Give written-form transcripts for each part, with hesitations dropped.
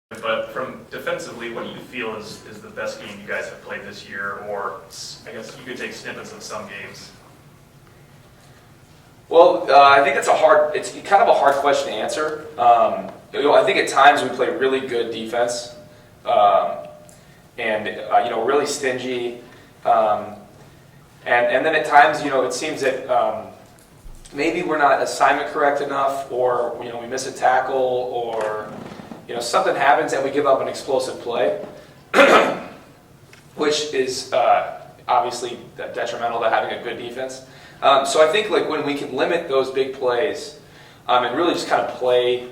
But from defensively, what do you feel is the best game you guys have played this year? Or I guess you could take snippets of some games. Well, I think it's kind of a hard question to answer. I think at times we play really good defense, and really stingy, and then at times, it seems that maybe we're not assignment correct enough, or we miss a tackle, or something happens and we give up an explosive play, which is obviously detrimental to having a good defense. So I think when we can limit those big plays and really just kind of play,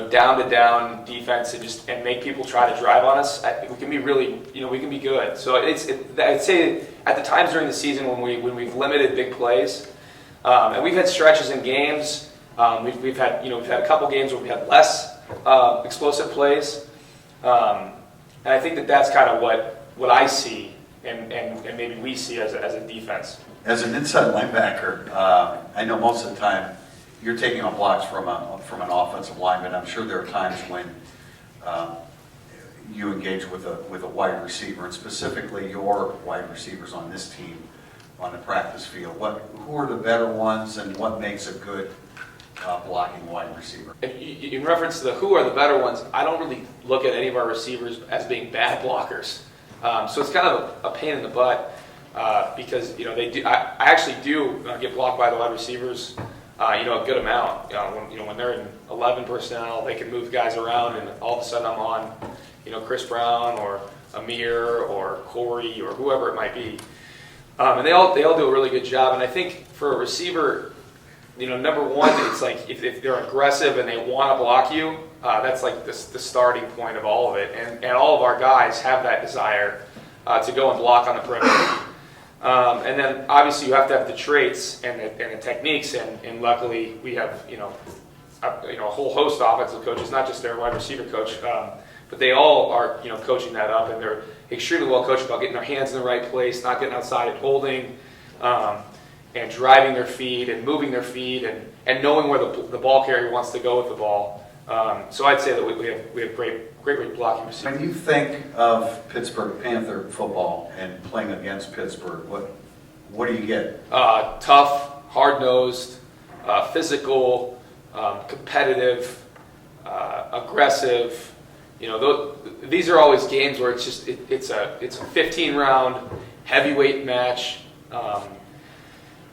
down to down defense and make people try to drive on us, we can be really, we can be good. So I'd say at the times during the season when we've limited big plays, and we've had stretches in games, we've had a couple games where we had less explosive plays, and I think that's kind of what I see and maybe we see as a defense. As an inside linebacker, I know most of the time you're taking on blocks from an offensive lineman. I'm sure there are times when you engage with a wide receiver, and specifically your wide receivers on this team on the practice field. Who are the better ones, and what makes a good blocking wide receiver? In reference to who are the better ones, I don't really look at any of our receivers as being bad blockers. So it's kind of a pain in the butt. Because they do. I actually do get blocked by the wide receivers, a good amount. When they're in 11 personnel, they can move guys around, and all of a sudden I'm on, Chris Brown or Amir or Corey or whoever it might be, and they all do a really good job. And I think for a receiver, number one, it's like if they're aggressive and they want to block you, that's like the starting point of all of it. And all of our guys have that desire to go and block on the perimeter. And then obviously you have to have the traits and the techniques, and luckily we have a whole host of offensive coaches, not just their wide receiver coach, but they all are coaching that up, and they're extremely well coached about getting their hands in the right place, not getting outside and holding, and driving their feet and moving their feet and knowing where the ball carrier wants to go with the ball. So I'd say that we have great blocking receivers. When you think of Pittsburgh Panther football and playing against Pittsburgh, what do you get? Tough, hard-nosed, physical, competitive, aggressive. These are always games where it's a 15-round heavyweight match.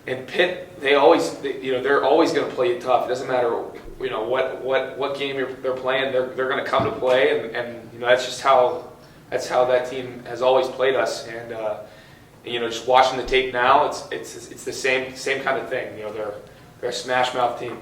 And Pitt, they're always going to play you tough. It doesn't matter what game they're playing. They're going to come to play, and that's just how that team has always played us. And just watching the tape now, it's the same kind of thing. They're a smash mouth team.